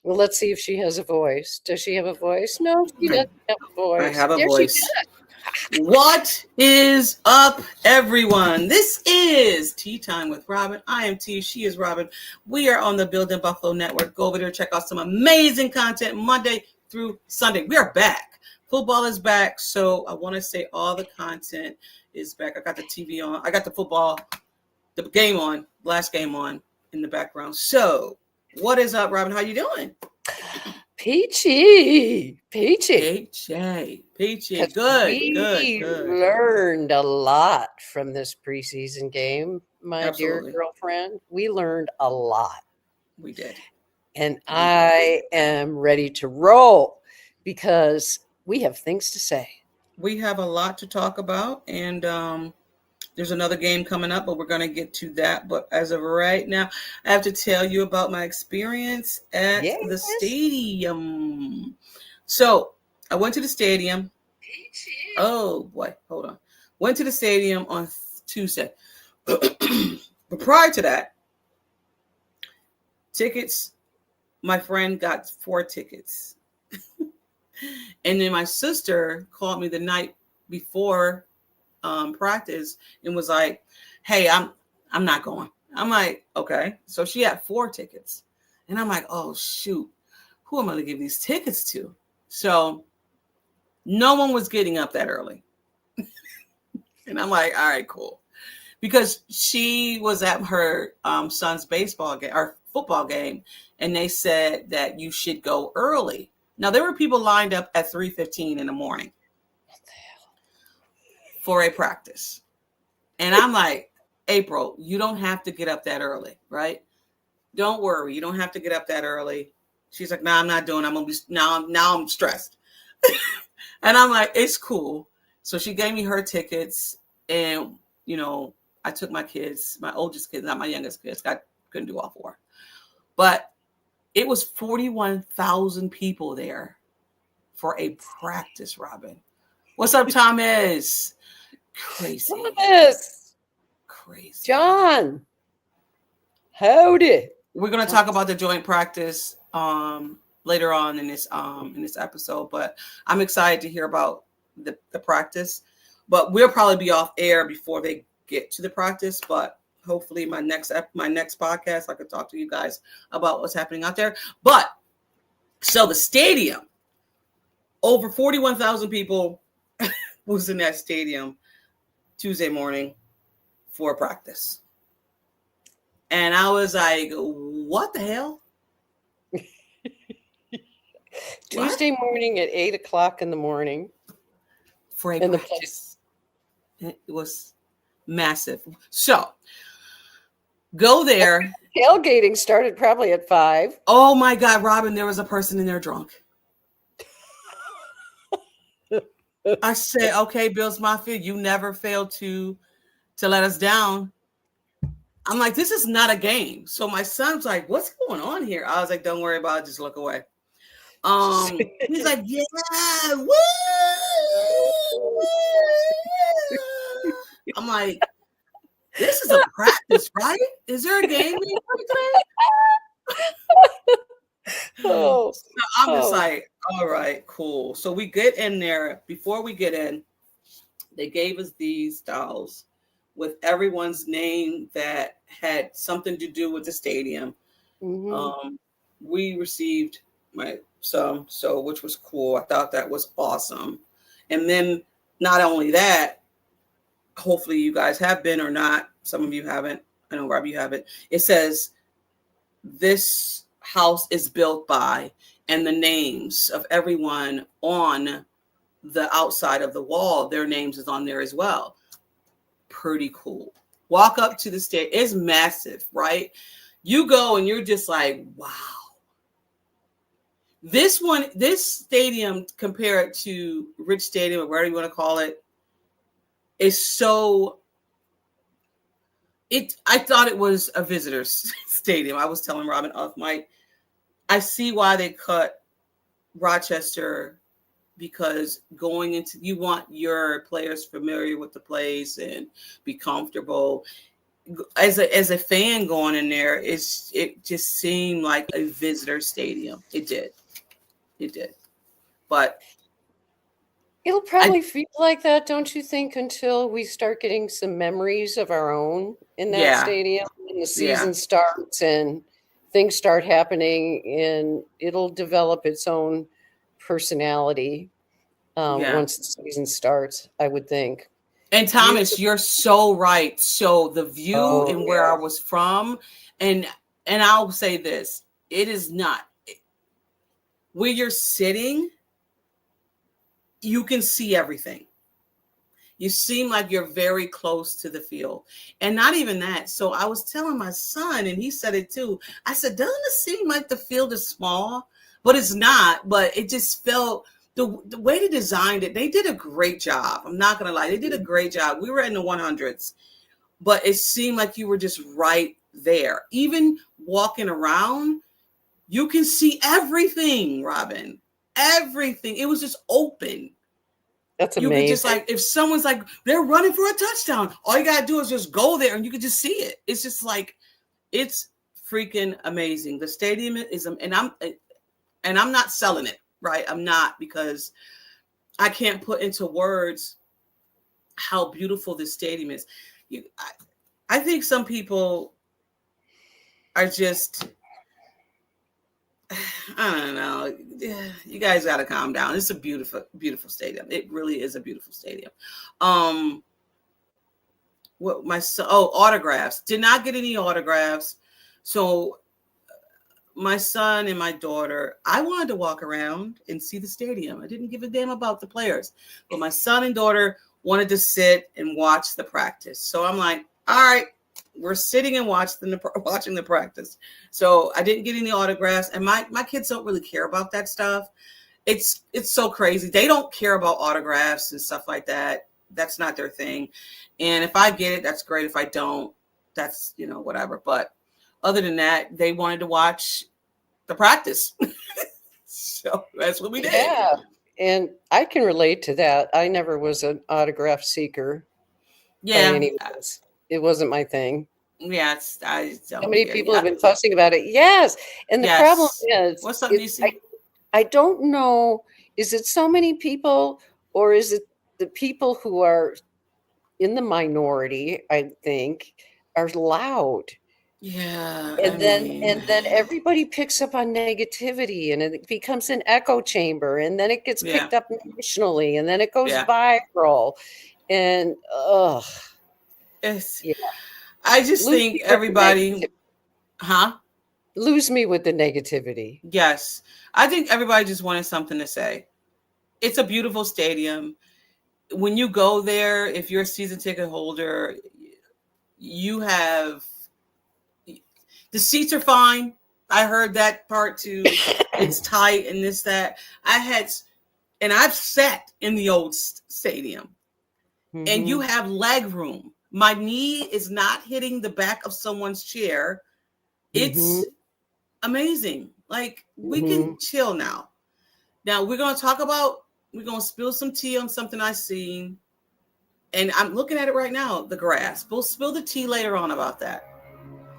Well, let's see if she has a voice. Does she have a voice? No, she doesn't have a I voice. have a There she voice. What is up, everyone? This is Tea Time with Robyn. I am T. She is Robyn. We are on the Building Buffalo Network. Go over there, check out some amazing content Monday through Sunday. We are back. Football is back. So I want to say all the content is back. I got the TV on. I got the football, the game on, last game on in the background. So what is up, Robyn? How you doing? Peachy. Peachy. Good. We learned a lot from this preseason game, my Absolutely. dear girlfriend. We learned a lot. We did. And I am ready to roll because we have things to say. We have a lot to talk about, and there's another game coming up, but we're going to get to that. But as of right now, I have to tell you about my experience at the stadium. So I went to the stadium. Oh, boy. Hold on. Went to the stadium on Tuesday. But prior to that, tickets, my friend got 4 tickets. And then my sister called me the night before practice and was like, "Hey, I'm not going." I'm like, "Okay." So she had 4 tickets, and I'm like, "Oh shoot, who am I going to give these tickets to?" So no one was getting up that early, and I'm like, "All right, cool," because she was at her son's baseball game or football game, and they said that you should go early. Now there were people lined up at 3:15 in the morning for a practice. And I'm like, "April, you don't have to get up that early, right? Don't worry, you don't have to get up that early." She's like, "No, I'm not doing it. I'm gonna be now I'm stressed." And I'm like, "It's cool." So she gave me her tickets, and I took my kids, my oldest kids, not my youngest kids. I couldn't do all 4. But it was 41,000 people there for a practice, Robyn. What's up, Thomas? Crazy. Thomas. Crazy. John. Howdy. We're going to talk about the joint practice later on in this episode, but I'm excited to hear about the practice. But we'll probably be off air before they get to the practice, but hopefully my next podcast I could talk to you guys about what's happening out there. But so the stadium, over 41,000 people was in that stadium Tuesday morning for practice. And I was like, "What the hell?" Tuesday morning at 8:00 in the morning for a practice. It was massive. So go there. Tailgating started probably at 5. Oh my God, Robyn, there was a person in there drunk. I said, "Okay, Bills Mafia, you never failed to let us down." I'm like, "This is not a game." So my son's like, "What's going on here?" I was like, "Don't worry about it. Just look away." He's like, "Yeah, woo!" I'm like, "This is a practice, right? Is there a game?" So I'm just like, "All right, cool." So we get in there. Before we get in, they gave us these dolls with everyone's name that had something to do with the stadium. Mm-hmm. We received some, so which was cool. I thought that was awesome. And then not only that, hopefully you guys have been or not. Some of you haven't. I know, Rob, you haven't. It says this house is built by, and the names of everyone on the outside of the wall, their names is on there as well. Pretty cool. Walk up to the stage. It's massive, right? You go and you're just like, wow. This stadium compared to Rich Stadium or whatever you want to call it, is so. I thought it was a visitor's stadium. I was telling Robyn off mic, I see why they cut Rochester, because going into, you want your players familiar with the place and be comfortable. as a fan going in there, it just seemed like a visitor stadium. It did, but It'll I probably feel like that, don't you think, until we start getting some memories of our own in that yeah, stadium and the yeah, season starts and things start happening and it'll develop its own personality yeah. once the season starts, I would think. And Beautiful. Thomas, you're so right. So the view Oh, and where I yeah. was from, and I'll say this: it is not where you're sitting. You can see everything. You seem like you're very close to the field. And not even that. So I was telling my son, and he said it too. I said, doesn't it seem like the field is small? But it's not. But it just felt the way they designed it, they did a great job. I'm not going to lie. They did a great job. We were in the 100s, but it seemed like you were just right there. Even walking around, you can see everything, Robyn. Everything. It was just open. That's You could just amazing. like, if someone's like, they're running for a touchdown, all you gotta do is just go there and you can just see it. It's just like, it's freaking amazing. The stadium is, and I'm not selling it, right? I'm not, because I can't put into words how beautiful this stadium is. I think some people are just, I don't know. You guys got to calm down. It's a beautiful, beautiful stadium. It really is a beautiful stadium. What my son? Oh, autographs. Did not get any autographs. So my son and my daughter, I wanted to walk around and see the stadium. I didn't give a damn about the players, but my son and daughter wanted to sit and watch the practice. So I'm like, all right, we're sitting and watching the practice. So I didn't get any autographs, and my kids don't really care about that stuff. It's so crazy. They don't care about autographs and stuff like that. That's not their thing. And if I get it, that's great. If I don't, that's, whatever. But other than that, they wanted to watch the practice. So that's what we did. Yeah. And I can relate to that. I never was an autograph seeker by Yeah. any means. It wasn't my thing. Yeah. I So don't many care. people Yeah. have been fussing about it. Yes. And the problem Yes. is, What's up, it, DC? I don't know, is it so many people or is it the people who are in the minority, I think, are loud. Yeah. I And then mean, everybody picks up on negativity and it becomes an echo chamber and then it gets yeah. picked up nationally and then it goes Yeah. viral. And It's, yeah, I just lose think me with the everybody, negativity. huh? Lose me with the negativity. Yes. I think everybody just wanted something to say. It's a beautiful stadium. When you go there, if you're a season ticket holder, you have, the seats are fine. I heard that part too. It's tight and this, that. And I've sat in the old stadium, and you Hmm. have leg room. My knee is not hitting the back of someone's chair. Hmm. It's amazing. Like, we can Hmm. chill now. Now we're going to spill some tea on something I seen. And I'm looking at it right now, the grass. We'll spill the tea later on about that.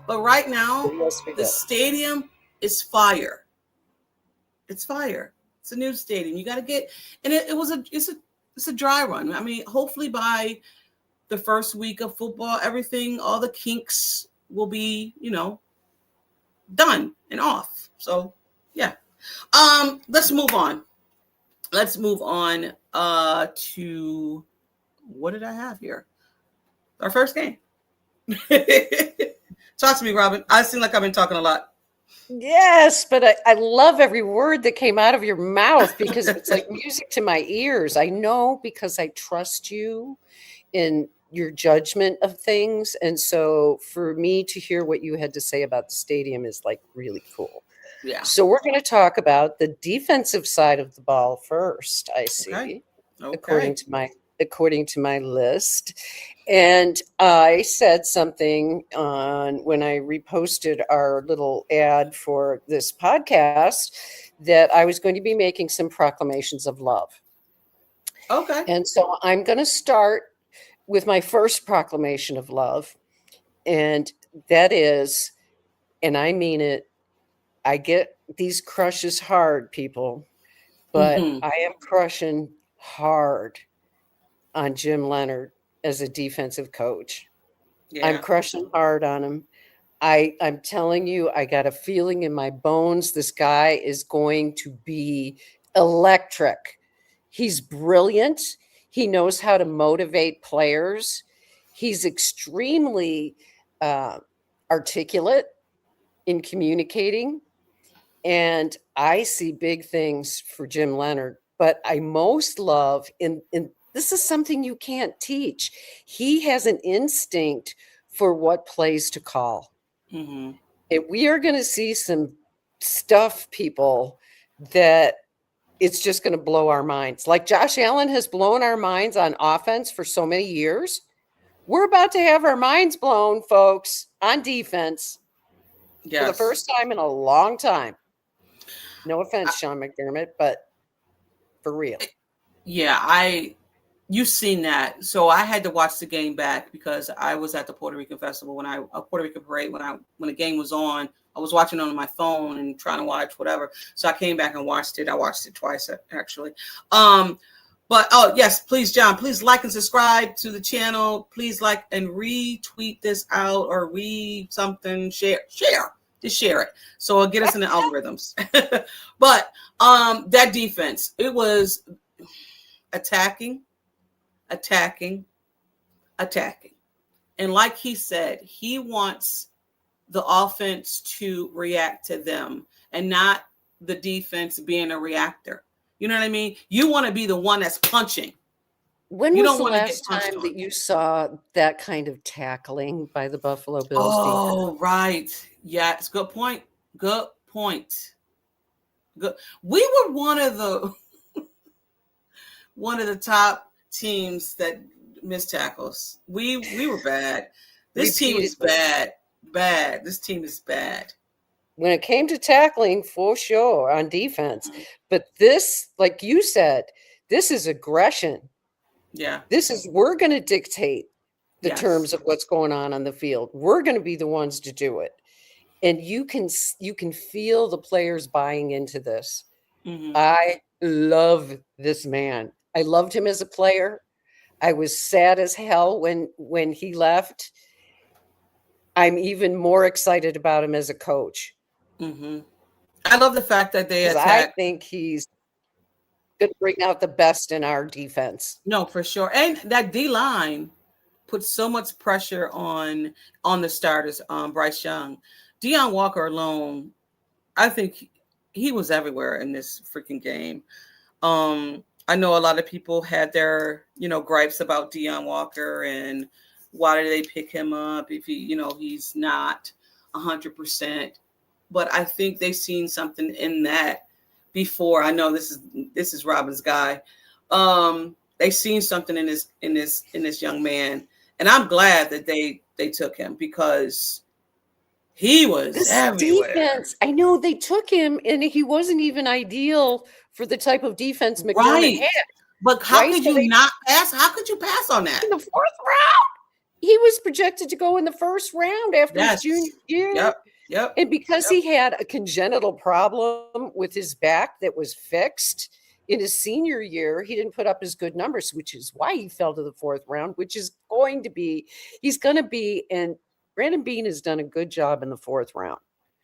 But right now, Yes, we the will. stadium is fire. It's fire. It's a new stadium. You got to get, and it's a dry run. I mean, hopefully by the first week of football, everything, all the kinks will be, done and off. So yeah. Let's move on. Let's move on to, what did I have here? Our first game. Talk to me, Robyn. I seem like I've been talking a lot. Yes, but I love every word that came out of your mouth because it's like music to my ears. I know because I trust you in your judgment of things. And so for me to hear what you had to say about the stadium is like really cool. Yeah. So we're going to talk about the defensive side of the ball first, I Okay. see, according Okay. to my list. And I said something on when I reposted our little ad for this podcast that I was going to be making some proclamations of love. Okay. And so I'm going to start with my first proclamation of love. And that is, and I mean it, I get these crushes hard, people, but Mm-hmm. I am crushing hard on Jim Leonard as a defensive coach. I'm Yeah. crushing hard on him. I'm telling you, I got a feeling in my bones this guy is going to be electric. He's brilliant. He knows how to motivate players. He's extremely uh, articulate in communicating. And I see big things for Jim Leonard. But I most love, in this is something you can't teach. He has an instinct for what plays to call. Mm-hmm. And we are going to see some stuff, people, that it's just going to blow our minds. Like Josh Allen has blown our minds on offense for so many years. We're about to have our minds blown, folks, on defense for the Yes. first time in a long time. No offense, Sean McDermott, but for real. Yeah, you've seen that. So I had to watch the game back because I was at the Puerto Rican festival Puerto Rican parade when the game was on. I was watching on my phone and trying to watch whatever. So I came back and watched it. I watched it twice actually. But oh yes, please, John, please like and subscribe to the channel. Please like and retweet this out or read something, share. Just share it. So it'll get us in the algorithms. But that defense, it was attacking. And like he said, he wants the offense to react to them and not the defense being a reactor. You know what I mean? You want to be the one that's punching. When You was don't the want to get last punched time on. that you saw that kind of tackling by the Buffalo Bills defense? Oh, right. Yeah, it's a good point. Good point. Good. We were one of the top teams that missed tackles. We were bad. This team is Repeatedly. bad. This team is bad. When it came to tackling, for sure, on defense. Mhm. But this, like you said, this is aggression. Yeah. We're going to dictate the Yes. terms of what's going on the field. We're going to be the ones to do it. And you can feel the players buying into this. Mm-hmm. I love this man. I loved him as a player. I was sad as hell when he left. I'm even more excited about him as a coach. Mm-hmm. I love the fact that they Because I attack. think he's going to bring out the best in our defense. No, for sure. And that D line put so much pressure on the starters. Bryce Young, Deion Walker alone, I think he was everywhere in this freaking game. I know a lot of people had their, gripes about Deion Walker and why did they pick him up if he's not 100%. But I think they've seen something in that before. I know this is Robyn's guy. They've seen something in this young man, and I'm glad that they took him because he was this everywhere. Defense, I know they took him, and he wasn't even ideal for the type of defense McDermott had. But how could you not pass? How could you pass on that? In the fourth round, he was projected to go in the first round after his junior year. Yep. And because he had a congenital problem with his back that was fixed in his senior year, he didn't put up as good numbers, which is why he fell to the fourth round, he's going to be, and Brandon Beane has done a good job in the fourth round.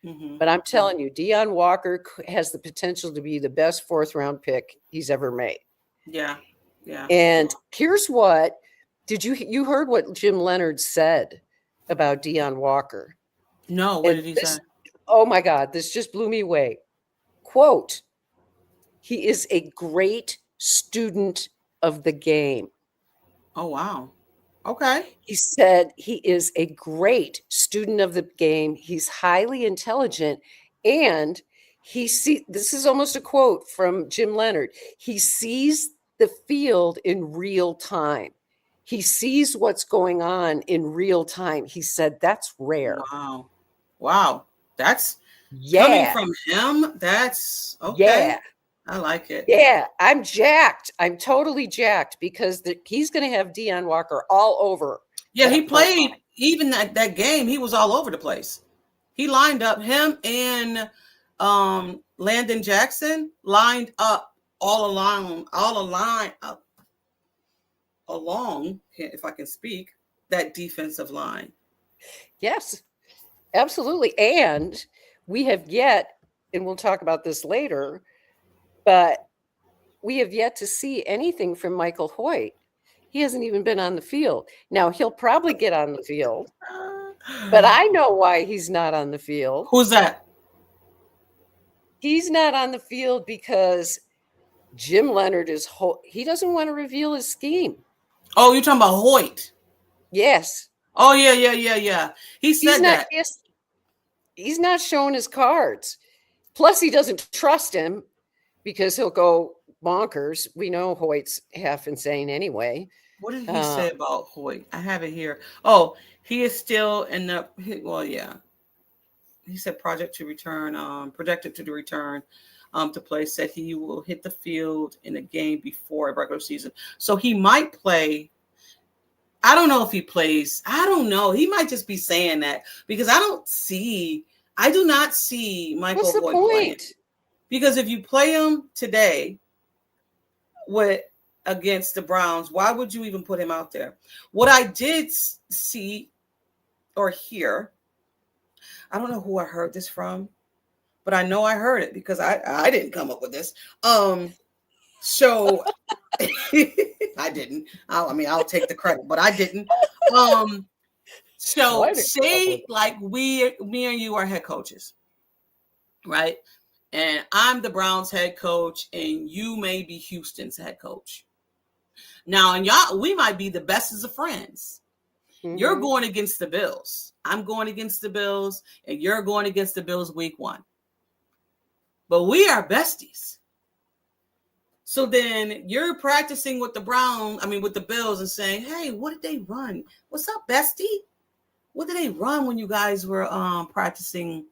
Mm-hmm. But I'm telling you, Deion Walker has the potential to be the best fourth round pick he's ever made. Yeah. And here's what, you heard what Jim Leonard said about Deion Walker? No, what did he say? Oh my God, this just blew me away. Quote, he is a great student of the game. Oh, wow. Okay. He said he is a great student of the game. He's highly intelligent. And this is almost a quote from Jim Leonard. He sees the field in real time. He sees what's going on in real time. He said that's rare. Wow. That's coming from him. That's okay. Yeah. I like it. Yeah, I'm jacked. I'm totally jacked because he's going to have Deion Walker all over. Yeah, he played even that game, he was all over the place. He lined up, him and Landon Jackson lined up along, if I can speak, that defensive line. Yes, absolutely. And we have yet, and we'll talk about this later, but we have yet to see anything from Michael Hoyt. He hasn't even been on the field. Now, he'll probably get on the field, but I know why he's not on the field. Who's that? He's not on the field because Jim Leonard he doesn't want to reveal his scheme. Oh, you're talking about Hoyt? Yes. Oh, yeah. He said that. He's not showing his cards. Plus, he doesn't trust him because he'll go bonkers. We know Hoyt's half insane anyway. What did he say about Hoyt? I have it here. Oh, he is still in the, well, yeah. He said projected to return to play, said he will hit the field in a game before a regular season. So he might play. I don't know if he plays. I don't know. He might just be saying that because I do not see Michael Hoyt playing. Because if you play him today against the Browns, why would you even put him out there? What I did see or hear, I don't know who I heard this from, but I know I heard it because I didn't come up with this. So I didn't. I'll take the credit, but I didn't. So say like me and you are head coaches, right? And I'm the Browns head coach, and you may be Houston's head coach. Now, and we might be the bestest of friends. Mm-hmm. You're going against the Bills. I'm going against the Bills, and you're going against the Bills week 1. But we are besties. So then you're practicing with with the Bills and saying, hey, what did they run? What's up, bestie? What did they run when you guys were practicing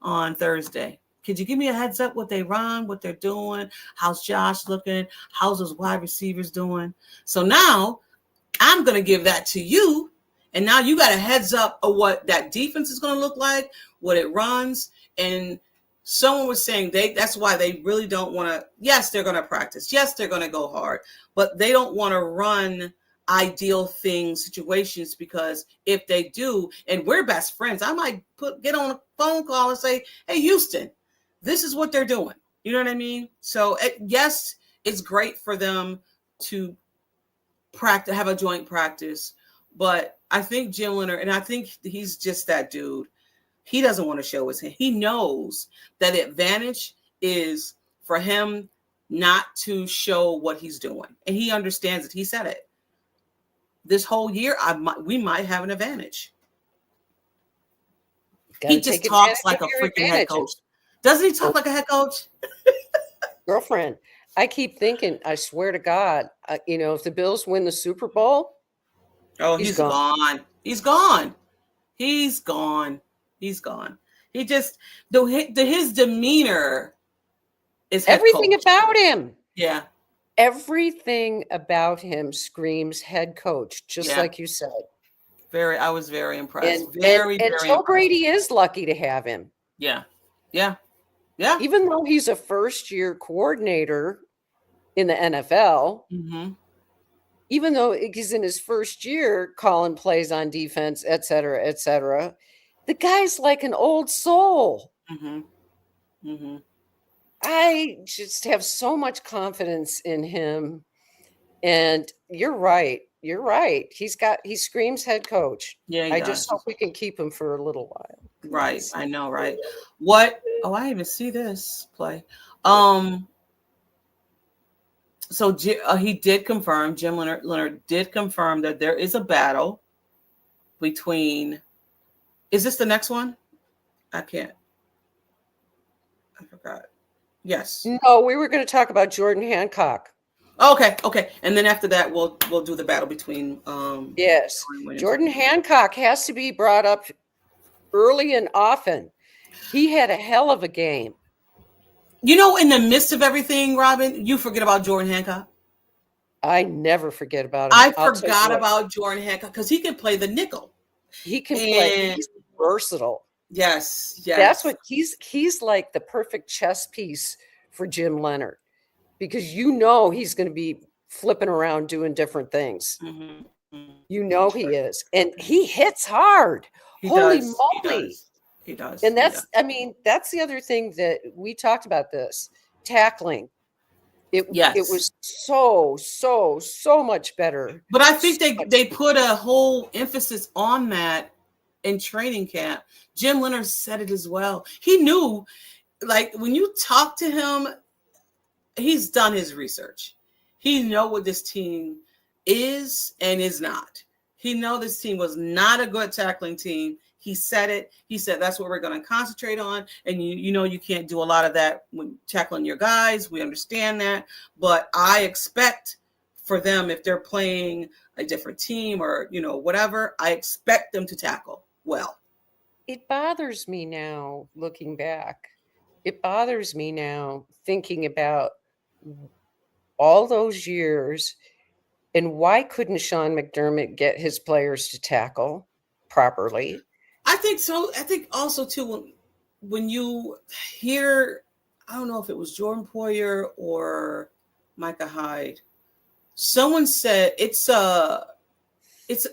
on Thursday? Could you give me a heads up what they run, what they're doing? How's Josh looking? How's those wide receivers doing? So now I'm going to give that to you. And now you got a heads up of what that defense is going to look like, what it runs. And someone was saying that's why they really don't want to. Yes, they're going to practice. Yes, they're going to go hard. But they don't want to run ideal situations, because if they do, and we're best friends, I might get on a phone call and say, hey, Houston, this is what they're doing. You know what I mean? So yes, it's great for them to practice, have a joint practice. But I think Jim Leonard, and I think he's just that dude. He doesn't want to show his hand. He knows that the advantage is for him not to show what he's doing. And he understands it. He said it. This whole year, we might have an advantage. He just talks like a freaking head coach. Doesn't he talk like a head coach? Girlfriend, I keep thinking, I swear to God, if the Bills win the Super Bowl. Oh, he's gone. He's gone. He's gone. He's gone. He just, his demeanor is everything about him. Yeah. Everything about him screams head coach, just like you said. I was very impressed. And Joe Brady is lucky to have him. Yeah. Even though he's a first-year coordinator in the NFL, mm-hmm. even though he's in his first year calling plays on defense, et cetera, the guy's like an old soul. Mm-hmm. Mm-hmm. I just have so much confidence in him. And you're right. He screams head coach. Yeah, I just hope we can keep him for a little while. Right. I know, right? What? Oh, I didn't even see this play. So he did confirm, Jim Leonard did confirm that there is a battle between, is this the next one? I forgot. Yes. No, we were going to talk about Jordan Hancock. Okay. And then after that, we'll do the battle between. Yes, Jordan Hancock has to be brought up early and often. He had a hell of a game. In the midst of everything, Robyn, you forget about Jordan Hancock. I never forget about him. I forgot about Jordan Hancock because he can play the nickel. He can play. And He's versatile. yes, That's yes. what he's like, the perfect chess piece for Jim Leonard, because you know he's going to be flipping around doing different things. Mm-hmm. You know he is. And he hits hard. He Holy does. He moly. does. He does. And He that's, does. I mean, that's the other thing that we talked about this tackling. It Yes. was so much better. But I think So they put a whole emphasis on that in training camp. Jim Leonard said it as well. He knew, like, when you talk to him, he's done his research. He know what this team is and is not. He know this team was not a good tackling team. He said it. He said that's what we're going to concentrate on. And you know you can't do a lot of that when tackling your guys. We understand that. But I expect for them, if they're playing a different team or, you know, whatever, I expect them to tackle well. it bothers me now looking back. It bothers me now thinking about all those years, and why couldn't Sean McDermott get his players to tackle properly? I think so. I think also too when you hear, I don't know if it was Jordan Poyer or Micah Hyde, someone said it's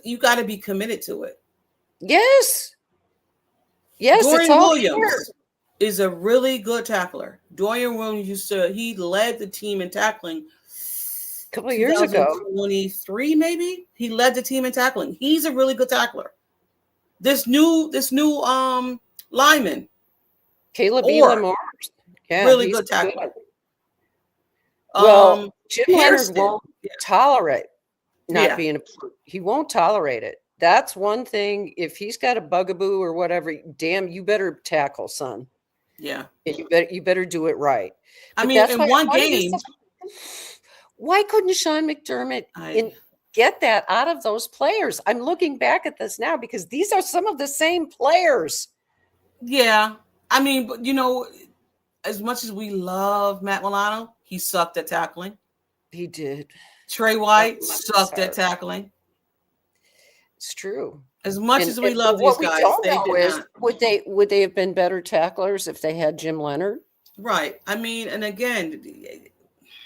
you got to be committed to it. Yes, it's Dorian all Williams here. is a really good tackler. Dorian Williams he led the team in tackling A couple of years ago. 2023 maybe. He led the team in tackling. He's a really good tackler. This new lineman, Caleb Elam, yeah, really good tackler. Well, Jim Hairston, Leonard won't tolerate not being he won't tolerate it. That's one thing. If he's got a bugaboo or whatever, damn, you better tackle, son. Yeah. And you better do it right. I mean, in one game. Why couldn't Sean McDermott get that out of those players? I'm looking back at this now because these are some of the same players. Yeah. I mean, but you know, as much as we love Matt Milano, he sucked at tackling. He did. Trey White sucked at tackling. It's true. As much as we love these guys, would they have been better tacklers if they had Jim Leonard? Right. I mean, and again,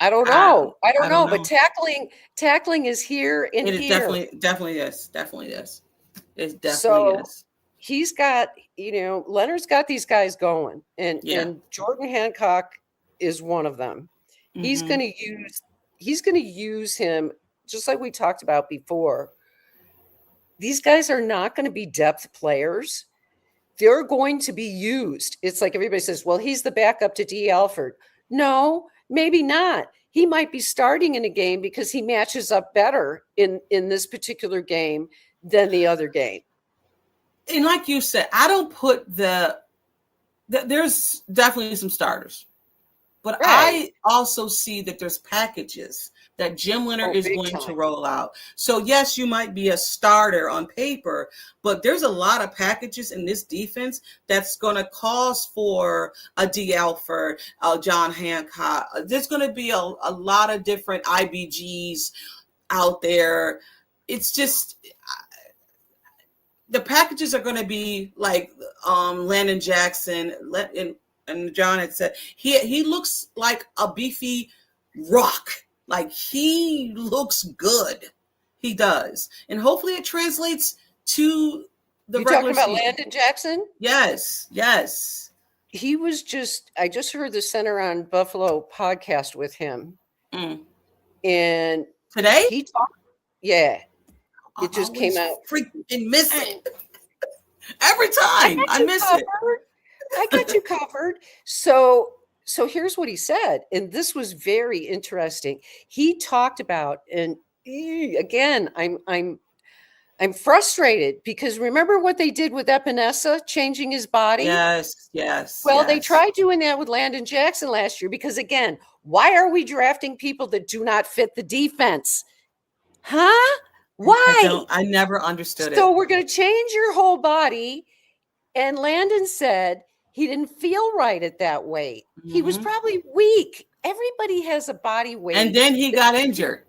I don't know. I don't know. But tackling is here and it here. definitely is. It definitely is. He's got, Leonard's got these guys going, and Jordan Hancock is one of them. Mm-hmm. He's going to use him just like we talked about before. These guys are not going to be depth players. They're going to be used. It's like everybody says, well, he's the backup to D. Alford. No, maybe not. He might be starting in a game because he matches up better in this particular game than the other game. And like you said, I don't put there's definitely some starters. But I also see that there's packages that Jim Leonard is going to roll out. So, yes, you might be a starter on paper, but there's a lot of packages in this defense that's going to cause for a D. Alford, John Hancock. There's going to be a lot of different IBGs out there. It's just the packages are going to be like Landon Jackson and John had said he looks like a beefy rock. Like he looks good. He does. And hopefully it translates to the regular season. You talking about Landon Jackson? Yes. He was I just heard the Center on Buffalo podcast with him. Mm. And today? He talked. Yeah. It just came out. Freaking missing. Every time I miss it. I got you covered. So here's what he said, and this was very interesting. He talked about, and again, I'm frustrated because remember what they did with Epinesa, changing his body? Yes. Well, they tried doing that with Landon Jackson last year because, again, why are we drafting people that do not fit the defense? Huh? Why? I never understood it. So we're going to change your whole body, and Landon said he didn't feel right at that weight. Mm-hmm. He was probably weak. Everybody has a body weight. And then he got injured.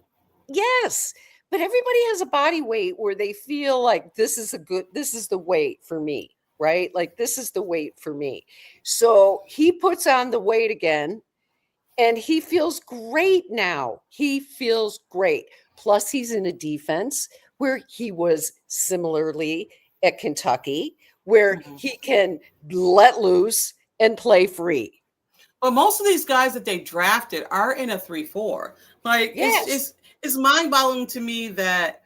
Yes. but everybody has a body weight where they feel like this is the weight for me, right? Like this is the weight for me. So he puts on the weight again and he feels great now. He feels great. Plus he's in a defense where he was similarly at Kentucky, where he can let loose and play free. But most of these guys that they drafted are in a 3-4. Like Yes. it's mind-boggling to me that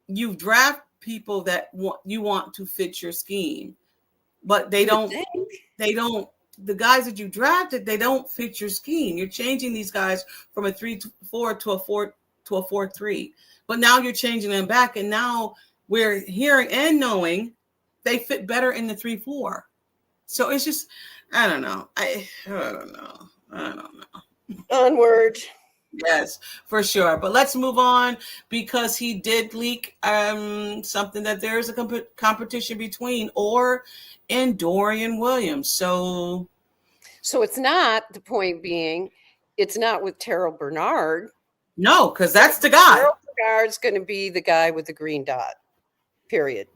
you draft people that you want to fit your scheme, but they don't the guys that you drafted, they don't fit your scheme. You're changing these guys from a 3-4 to a 4-3. But now you're changing them back, and now we're hearing and knowing they fit better in the 3-4. So it's just, I don't know. I don't know. Onward. Yes, for sure. But let's move on, because he did leak something that there is a competition between Orr and Dorian Williams. So it's not, the point being, it's not with Terrell Bernard. No, because that's the guy. Terrell Bernard's going to be the guy with the green dot, period.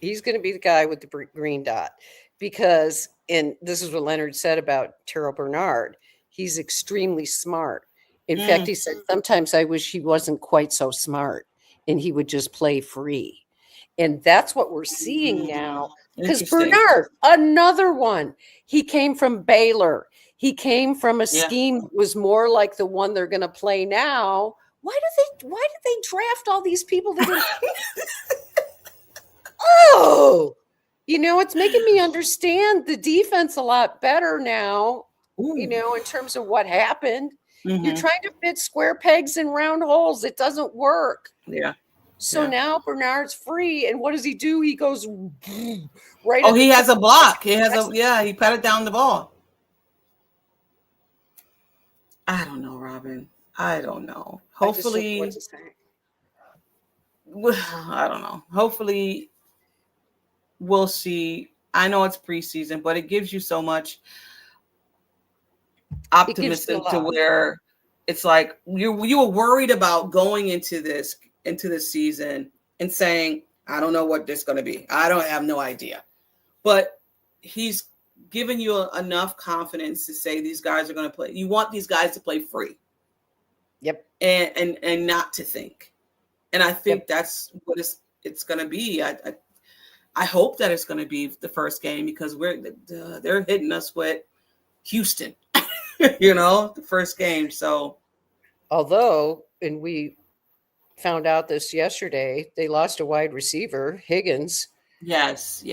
He's going to be the guy with the green dot because, and this is what Leonard said about Terrell Bernard, he's extremely smart. In fact, he said, sometimes I wish he wasn't quite so smart and he would just play free. And that's what we're seeing now. Because Bernard, another one, he came from Baylor. He came from a scheme that was more like the one they're going to play now. Why did they draft all these people that Oh, it's making me understand the defense a lot better now, in terms of what happened. You're trying to fit square pegs in round holes. It doesn't work. Yeah. So now Bernard's free. And what does he do? He goes right. Oh, he has a block. He patted down the ball. I don't know, Robyn. I don't know. Hopefully, I don't know. Hopefully, we'll see. I know it's preseason, but it gives you so much optimism to where it's like you were worried about going into this season and saying, I don't know what this is going to be. I don't have no idea. But he's given you enough confidence to say these guys are going to play. You want these guys to play free. Yep. And not to think. And I think that's what it's going to be. I hope that it's going to be the first game, because they're hitting us with Houston, the first game. So, although, and we found out this yesterday, they lost a wide receiver, Higgins. Yes.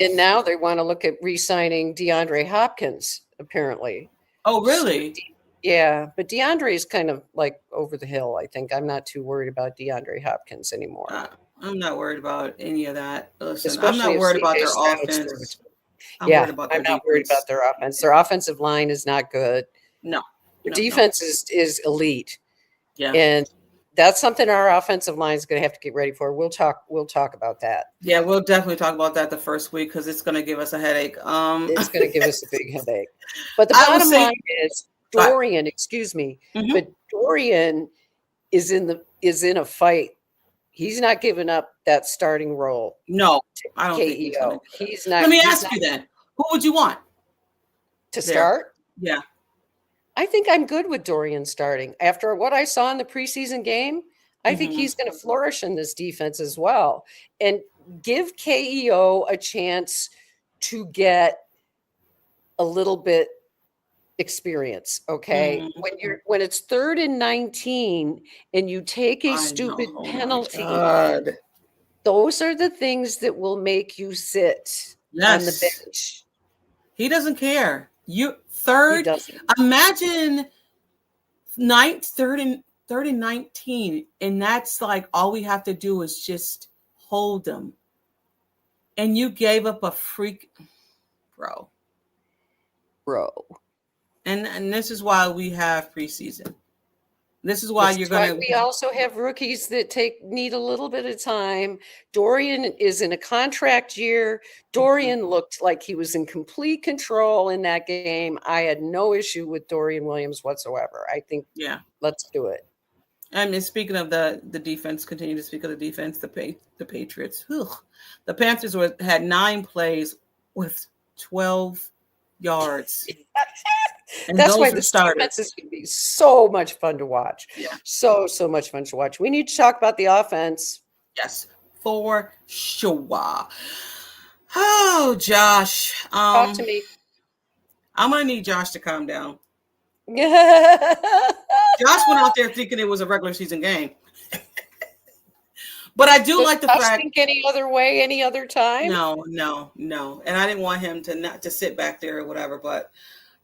And now they want to look at re-signing DeAndre Hopkins, apparently. Oh, really? Yeah, but DeAndre is kind of like over the hill, I think. I'm not too worried about DeAndre Hopkins anymore. I'm not worried about any of that. Listen, I'm not worried about their offense. I'm not worried about their offense. Their offensive line is not good. No. Their defense is elite. Yeah. And that's something our offensive line is going to have to get ready for. We'll talk about that. Yeah, we'll definitely talk about that the first week, because it's going to give us a headache. It's going to give us a big headache. But the bottom line is Dorian, but Dorian is in a fight. He's not giving up that starting role. No, I don't think he's not. Let me ask you then, who would you want to start? Yeah. I think I'm good with Dorian starting. After what I saw in the preseason game, I think he's going to flourish in this defense as well. And give KEO a chance to get a little bit experience. Okay. When it's 3rd and 19 and you take a stupid penalty, those are the things that will make you sit on the bench. He doesn't care. Imagine 3rd and 19, and that's like all we have to do is just hold them. And you gave up a freak, bro. And this is why we have preseason. This is why we also have rookies that need a little bit of time. Dorian is in a contract year. Dorian looked like he was in complete control in that game. I had no issue with Dorian Williams whatsoever. I think, let's do it. And speaking of the defense, continue to speak of the defense. The Patriots, the Panthers had 9 plays with 12 yards, and That's those why were this defense starters. is going to be so much fun to watch. Yeah. So much fun to watch. We need to talk about the offense. Yes, for sure. Oh, Josh. Talk to me. I'm gonna need Josh to calm down. Josh Josh went out there thinking it was a regular season game. But I do like the fact. Think any other way, any other time? No. And I didn't want him to not to sit back there or whatever. But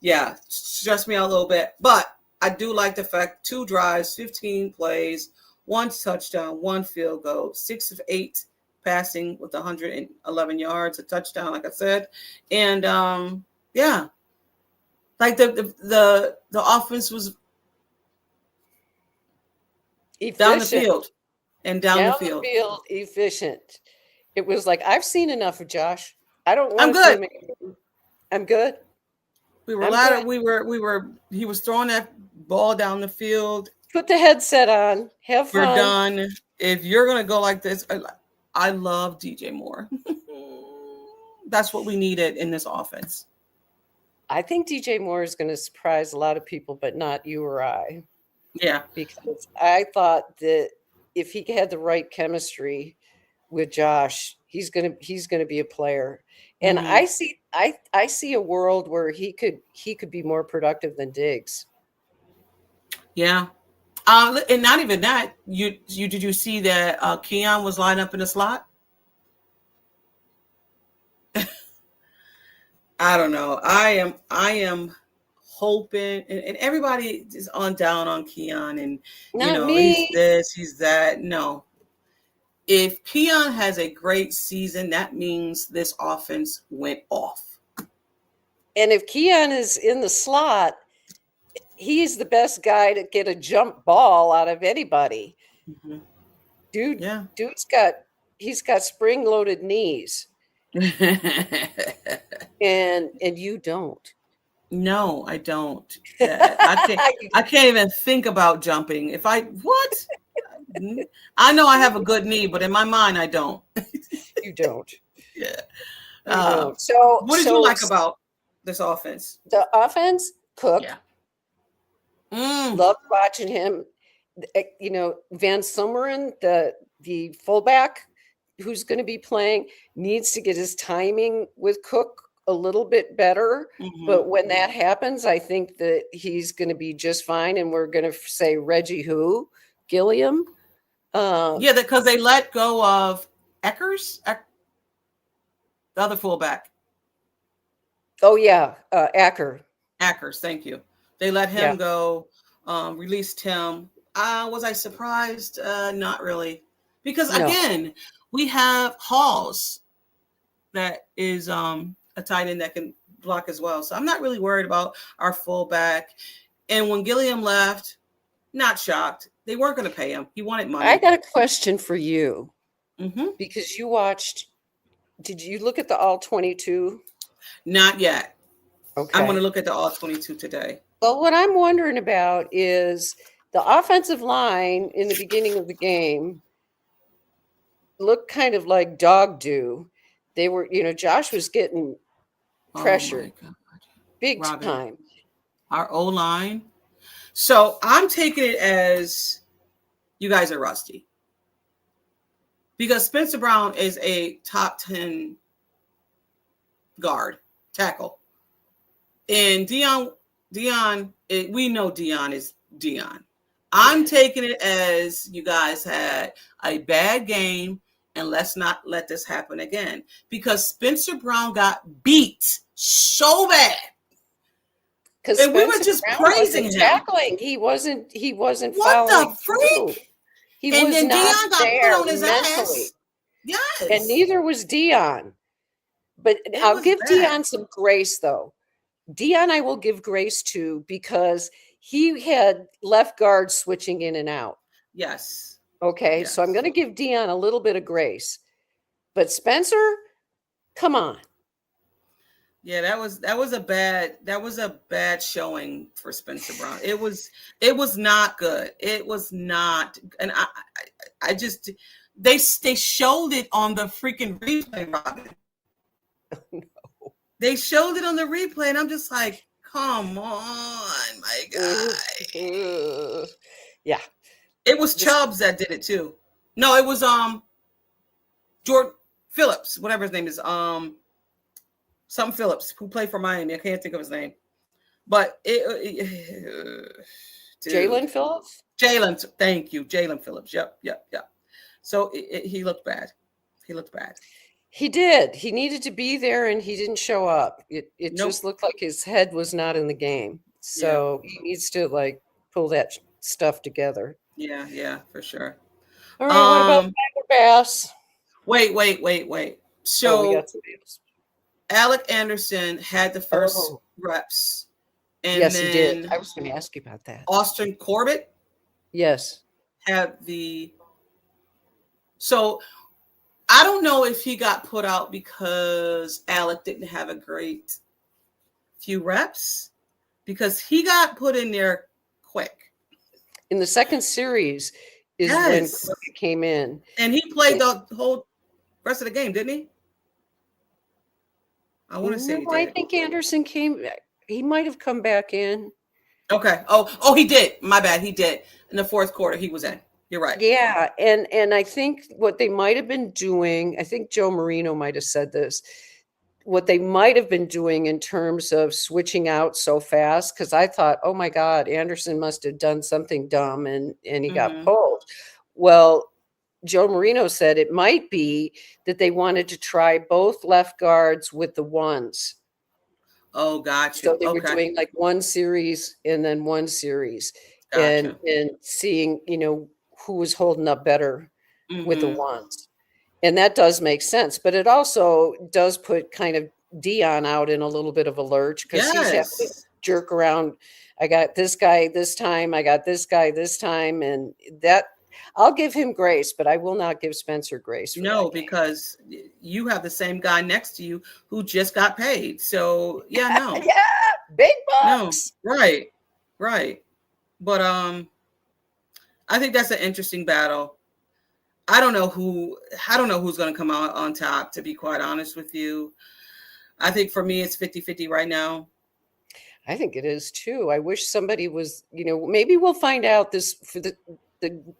yeah, stressed me out a little bit. But I do like the fact 2 drives, 15 plays, 1 touchdown, 1 field goal, 6 of 8 passing with 111 yards, a touchdown, like I said. And yeah. Like the offense was efficient. down the field and down the field. Efficient. It was like, I've seen enough of Josh. I don't want I'm good. I'm good. We were louder. We were. He was throwing that ball down the field. Put the headset on. Have fun. We're done. If you're gonna go like this, I love DJ Moore. That's what we needed in this offense. I think DJ Moore is going to surprise a lot of people, but not you or I. Yeah, because I thought that if he had the right chemistry with Josh, he's gonna be a player. And I see a world where he could be more productive than Diggs. Yeah. And not even that. Did you see that Keon was lined up in the slot? I don't know. I am hoping, and everybody is down on Keon, and he's this, he's that. No. If Keon has a great season, that means this offense went off. And if Keon is in the slot, he's the best guy to get a jump ball out of anybody. Mm-hmm. Dude's got spring-loaded knees. and you don't. No, I don't. I can't even think about jumping. I know I have a good knee, but in my mind I don't. You don't. Yeah. You don't. So what did you like about this offense? The offense, Cook. Yeah. Loved watching him. Van Summeren, the fullback who's going to be playing, needs to get his timing with Cook a little bit better. Mm-hmm. But when that happens, I think that he's going to be just fine. And we're going to say Reggie Gilliam. Because they let go of Eckers, the other fullback. Oh, yeah. Eckers, thank you. They let him go, released him. Was I surprised? Not really. Because, again, we have Halls that is a tight end that can block as well. So I'm not really worried about our fullback. And when Gilliam left, not shocked. They weren't going to pay him. He wanted money. I got a question for you. Mm-hmm. Because you watched, did you look at the All 22? Not yet. Okay. I'm going to look at the All 22 today. Well, what I'm wondering about is the offensive line in the beginning of the game looked kind of like dog do. They were, Josh was getting pressured big time. Our O-line. So I'm taking it as you guys are rusty. Because Spencer Brown is a top 10 guard, tackle. And Dion, we know Dion is Dion. I'm taking it as you guys had a bad game, and let's not let this happen again. Because Spencer Brown got beat so bad. And we were just praising him. Tackling. He wasn't what following the freak? Through. He was then not Dion got there put on his mentally. Ass. Yes. And neither was Dion. But I'll give Dion some grace, though. Dion I will give grace to because he had left guard switching in and out. Yes. Okay, so I'm going to give Dion a little bit of grace. But Spencer, come on. Yeah, that was a bad showing for Spencer Brown. It was not good. It was not, and I just they showed it on the freaking replay, Robyn. No. They showed it on the replay, and I'm just like, come on, my guy. Yeah. It was Chubbs that did it too. No, it was Jordan Phillips, whatever his name is, something Phillips, who played for Miami. I can't think of his name, but Jalen Phillips. Jalen, thank you, Jalen Phillips. Yep. So he looked bad. He looked bad. He did. He needed to be there, and he didn't show up. It nope. Just looked like his head was not in the game. So he needs to like pull that stuff together. Yeah, for sure. All right. What about Bagger Bass? Wait. So we got some names. Alec Anderson had the first reps. And yes, he did. I was going to ask you about that. Austin Corbett? Yes. Had the... So I don't know if he got put out because Alec didn't have a great few reps, because he got put in there quick. In the second series is when Corbett came in. And he played the whole rest of the game, didn't he? I want to say he did. I think Anderson came... He might have come back in. Okay. Oh, he did. My bad. He did. In the fourth quarter, he was in. You're right. Yeah. And I think what they might have been doing, I think Joe Marino might have said this, what they might have been doing in terms of switching out so fast, because I thought, oh my God, Anderson must have done something dumb and he got pulled. Well, Joe Marino said it might be that they wanted to try both left guards with the ones. Oh, gotcha. So they were doing like one series and then one series, and seeing, who was holding up better with the ones. And that does make sense, but it also does put kind of Dion out in a little bit of a lurch, because he's having to jerk around. I got this guy this time. I got this guy this time. And that, I'll give him grace, but I will not give Spencer grace. No, because you have the same guy next to you who just got paid. So yeah, no. Yeah, big bucks. No, right. But I think that's an interesting battle. I don't know who's going to come out on top, to be quite honest with you. I think for me, it's 50-50 right now. I think it is too. I wish somebody was, maybe we'll find out this for the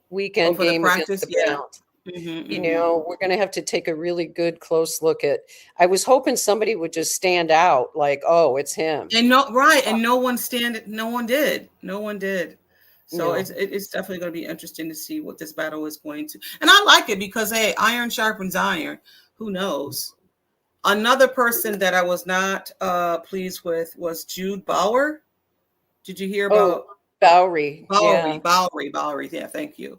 weekend game against the Browns. We're going to have to take a really good close look at. I was hoping somebody would just stand out, like, oh, it's him. And no one did. So it's definitely going to be interesting to see what this battle is going to. And I like it because, hey, iron sharpens iron. Who knows? Another person that I was not pleased with was Jude Bower. Did you hear about Bowery? Bowery. Yeah, thank you.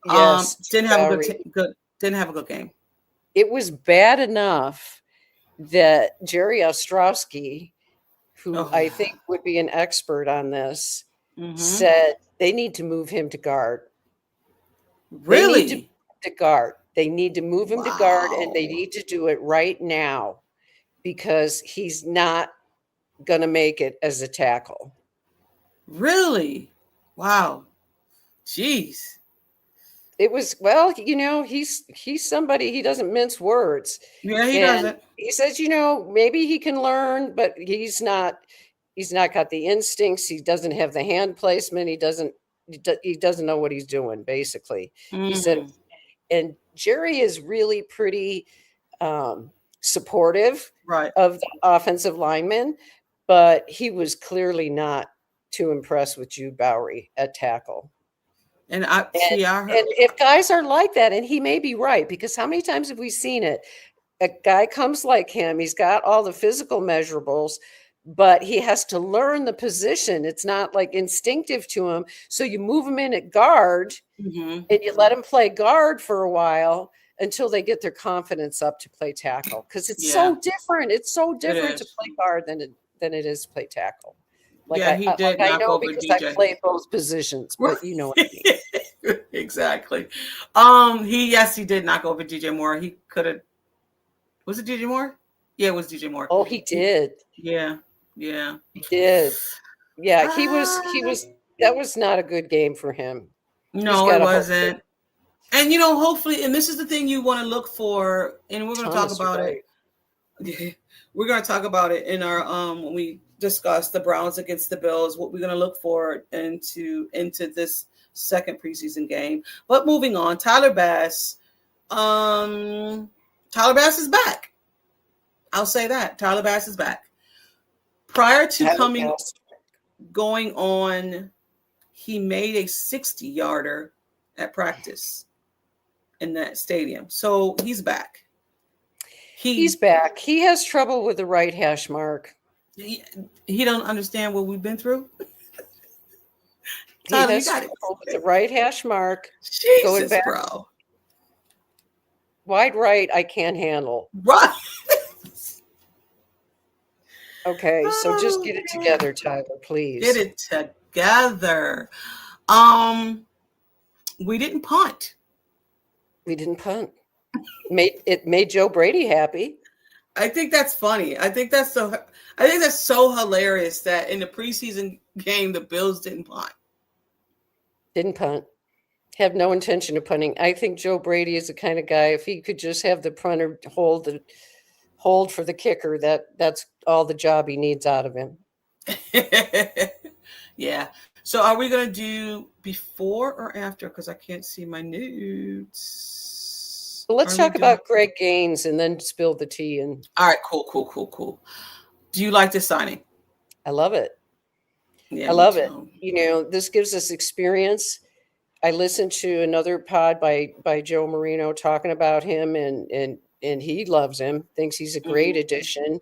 Yes, didn't have a good game. It was bad enough that Jerry Ostrowski, who I think would be an expert on this, said they need to move him to guard. Really? They need to guard. They need to move him to guard, and they need to do it right now, because he's not going to make it as a tackle. Really? Wow. Jeez. It was, he's somebody, he doesn't mince words. Yeah, he doesn't. He says, maybe he can learn, but he's not got the instincts. He doesn't have the hand placement. He doesn't know what he's doing, basically. He said, and Jerry is really pretty supportive of the offensive linemen, but he was clearly not too impressed with Jude Bowery at tackle. And if guys are like that, and he may be right, because how many times have we seen it? A guy comes like him, he's got all the physical measurables, but he has to learn the position. It's not like instinctive to him. So you move him in at guard and you let him play guard for a while until they get their confidence up to play tackle. Because it's so different. It's so different to play guard than it is to play tackle. Like he did. I know because DJ. I played both positions, but you know what I mean. Exactly. He did knock over DJ Moore. He could have. Was it DJ Moore? Yeah, it was DJ Moore. Oh, he did. Yeah. Yeah. He did. Yeah, he was that was not a good game for him. He's No, it got to hope that wasn't. And, you know, hopefully, and this is the thing you want to look for, and we're going to talk Thomas about Wright. it. We're going to talk about it in our when we discuss the Browns against the Bills, what we're going to look for into this second preseason game. But moving on, Tyler Bass is back. I'll say that. Tyler Bass is back. Prior to going on, he made a 60-yarder at practice in that stadium. So he's back. He's back. He has trouble with the right hash mark. He don't understand what we've been through. He has trouble with the right hash mark. Jesus, going back, bro. Wide right, I can't handle. Right. Okay, so just get it together, Tyler, please. Get it together. We didn't punt. We didn't punt. It made Joe Brady happy. I think that's funny. I think that's so hilarious that in the preseason game the Bills didn't punt. Didn't punt. Have no intention of punting. I think Joe Brady is the kind of guy, if he could just have the punter hold for the kicker, that's all the job he needs out of him. Yeah. So are we going to do before or after? Because I can't see my notes. Well, let's talk about Greg Gaines and then spill the tea. And all right, cool. Do you like this signing? I love it. Yeah, I love it. You know, this gives us experience. I listened to another pod by Joe Marino talking about him, and he loves him, thinks he's a great addition.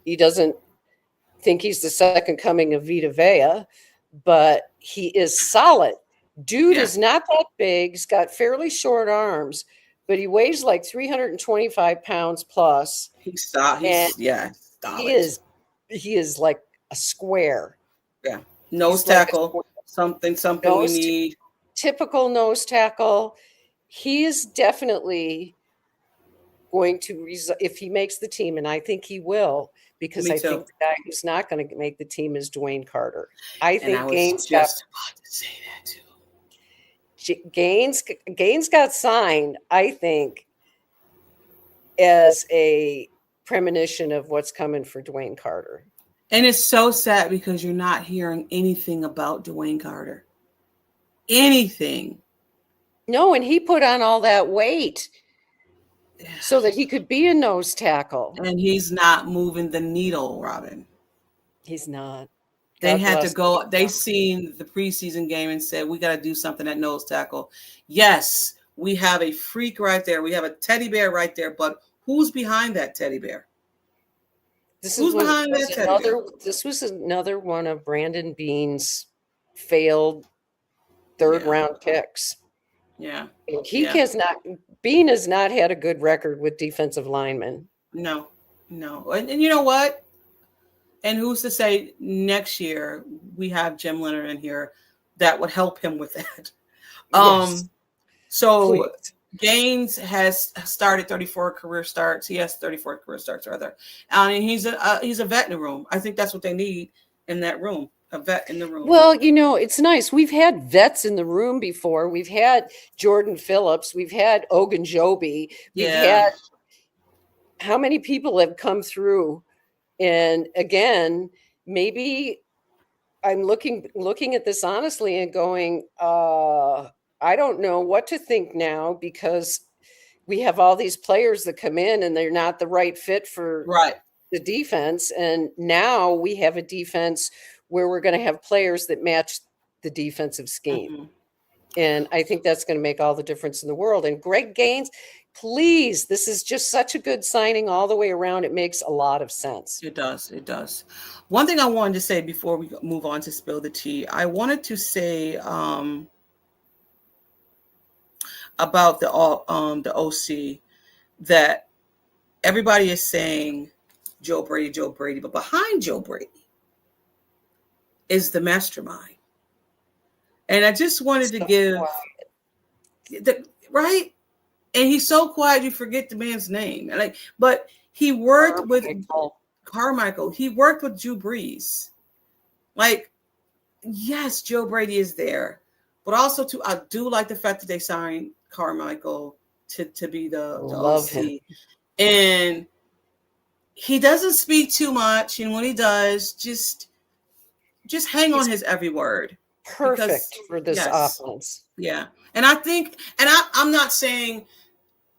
He doesn't think he's the second coming of Vita Vea, but he is solid. Dude is not that big. He's got fairly short arms, but he weighs like 325 pounds plus. He's solid. He is like a square. Yeah. Nose tackle. Something we need. Typical nose tackle. He is definitely going to, if he makes the team, and I think he will, because I think the guy who's not going to make the team is Dwayne Carter. I think Gaines just about to say that too. Gaines got signed, I think, as a premonition of what's coming for Dwayne Carter. And it's so sad because you're not hearing anything about Dwayne Carter. Anything. No, and he put on all that weight so that he could be a nose tackle. And he's not moving the needle, Robyn. He's not. They had to go. They seen the preseason game and said, we got to do something at nose tackle. Yes, we have a freak right there. We have a teddy bear right there. But who's behind that teddy bear? This was another one of Brandon Beane's failed third-round picks. Yeah. Beane has not had a good record with defensive linemen. No. And you know what? And who's to say next year we have Jim Leonard in here that would help him with that? Yes. So Please. Gaines has started 34 career starts. He has 34 career starts, rather. And he's a vet in the room. I think that's what they need in that room, a vet in the room. Well, you know, it's nice. We've had vets in the room before. We've had Jordan Phillips. We've had Ogunjobi. We've had how many people have come through? And again, maybe I'm looking at this honestly and going, I don't know what to think now, because we have all these players that come in and they're not the right fit for the defense. And now we have a defense where we're going to have players that match the defensive scheme. Mm-hmm. And I think that's going to make all the difference in the world. And Greg Gaines, please, this is just such a good signing all the way around. It makes a lot of sense. It does. One thing I wanted to say before we move on to spill the tea, I wanted to say about the OC, that everybody is saying Joe Brady, but behind Joe Brady is the mastermind. And I just wanted to give right. And he's so quiet, you forget the man's name. But He worked with Carmichael. Carmichael. He worked with Drew Brees. Like, yes, Joe Brady is there, but also too, I do like the fact that they signed Carmichael to be the Love OC. him. And he doesn't speak too much, and when he does, just hang on his every word. Perfect for this yes, offense. yeah. And I think, and I'm not saying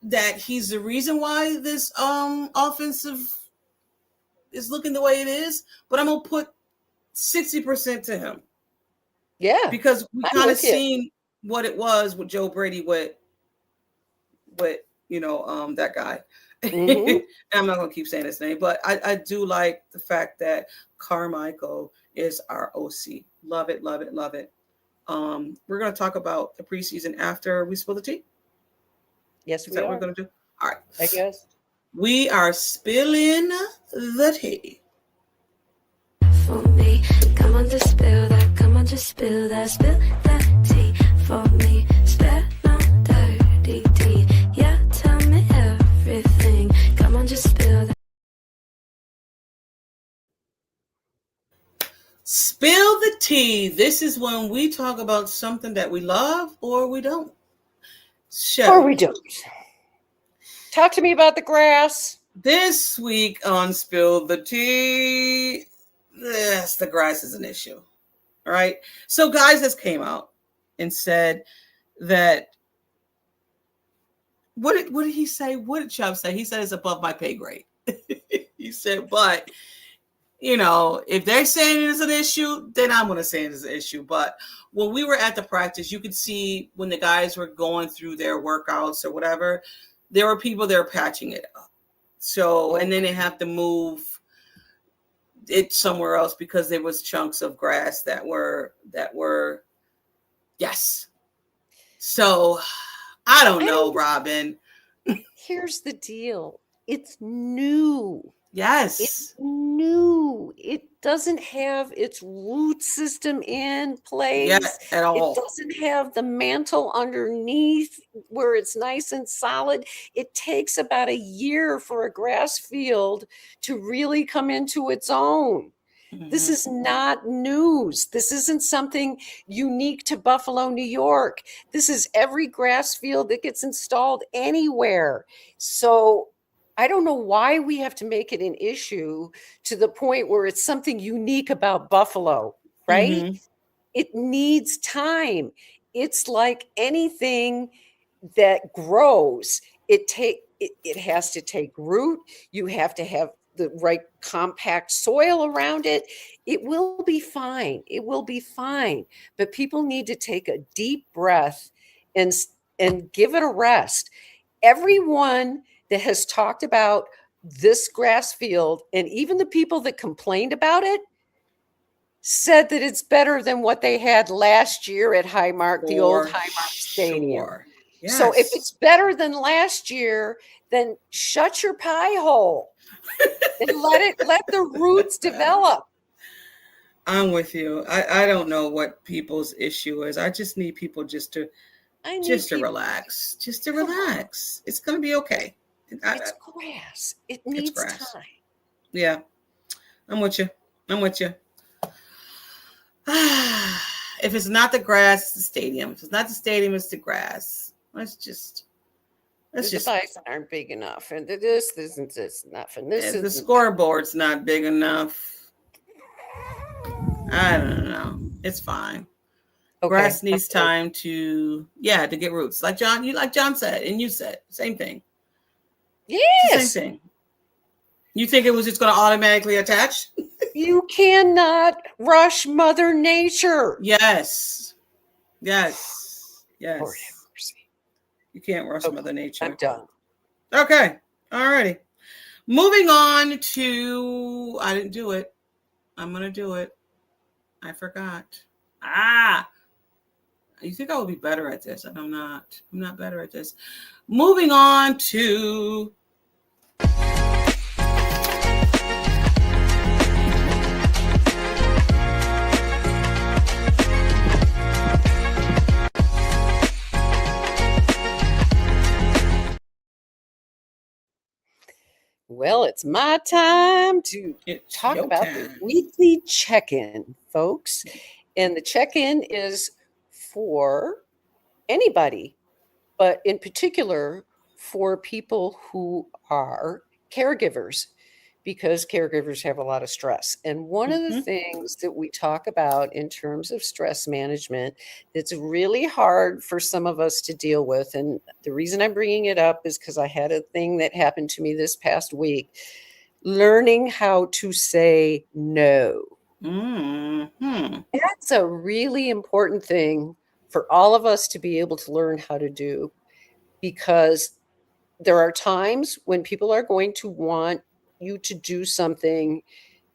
that he's the reason why this offensive is looking the way it is, but I'm gonna put 60% to him. Yeah, because we kind of seen what it was with Joe Brady with that guy. Mm-hmm. I'm not gonna keep saying his name, but I do like the fact that Carmichael is our OC. Love it, love it, love it. We're gonna talk about the preseason after we spill the tea. Yes, is that what we're gonna do? All right. I guess We are spilling the tea. For me, come on, just spill that. Come on, just spill that. Spill that tea for me. Spill no dirty tea. Yeah, tell me everything. Come on, just spill that. Spill the tea. This is when we talk about something that we love or we don't. Or we don't. Talk to me about the grass. This week on Spill the Tea, yes, the grass is an issue. All right. So guys has came out and said that what did he say? What did Chubb say? He said it's above my pay grade. He said, but if they're saying it is an issue, then I'm going to say it is an issue. But when we were at the practice, you could see when the guys were going through their workouts or whatever, there were people there patching it up. So, and then they have to move it somewhere else because there was chunks of grass that were, yes. So I don't know, Robyn. Here's the deal. It's new. Yes. It's new. It doesn't have its root system in place. At all. It doesn't have the mantle underneath where it's nice and solid. It takes about a year for a grass field to really come into its own. Mm-hmm. This is not news. This isn't something unique to Buffalo, New York. This is every grass field that gets installed anywhere. So I don't know why we have to make it an issue to the point where it's something unique about Buffalo, right? Mm-hmm. It needs time. It's like anything that grows. It has to take root. You have to have the right compact soil around it. It will be fine. It will be fine. But people need to take a deep breath and give it a rest. Everyone that has talked about this grass field, and even the people that complained about it, said that it's better than what they had last year at Highmark, the old Highmark Stadium. Yes. So if it's better than last year, then shut your pie hole and let the roots develop. I'm with you. I don't know what people's issue is. I just need people just to relax. Just to relax. It's going to be okay. It's grass. It needs time. Yeah. I'm with you. If it's not the grass, it's the stadium. If it's not the stadium, it's the grass. The bikes aren't big enough, and this isn't enough, and this is the scoreboard's not big enough. I don't know. It's fine. Okay. Grass needs time to get roots. Like John said, and you said, same thing. Yes. Same thing. You think it was just going to automatically attach? You cannot rush Mother Nature. Yes. You can't rush Mother Nature. I'm done. Okay. All righty. Moving on to, I didn't do it. I'm going to do it. I forgot. You think I would be better at this, and I'm not. I'm not better at this. Moving on to Well, it's my time to It's talk your about the time. weekly check-in, folks. And the check-in is for anybody, but in particular for people who are caregivers, because caregivers have a lot of stress. And one of the Mhm. things that we talk about in terms of stress management that's really hard for some of us to deal with, and the reason I'm bringing it up is because I had a thing that happened to me this past week, learning how to say no. Mhm. That's a really important thing for all of us to be able to learn how to do, because there are times when people are going to want you to do something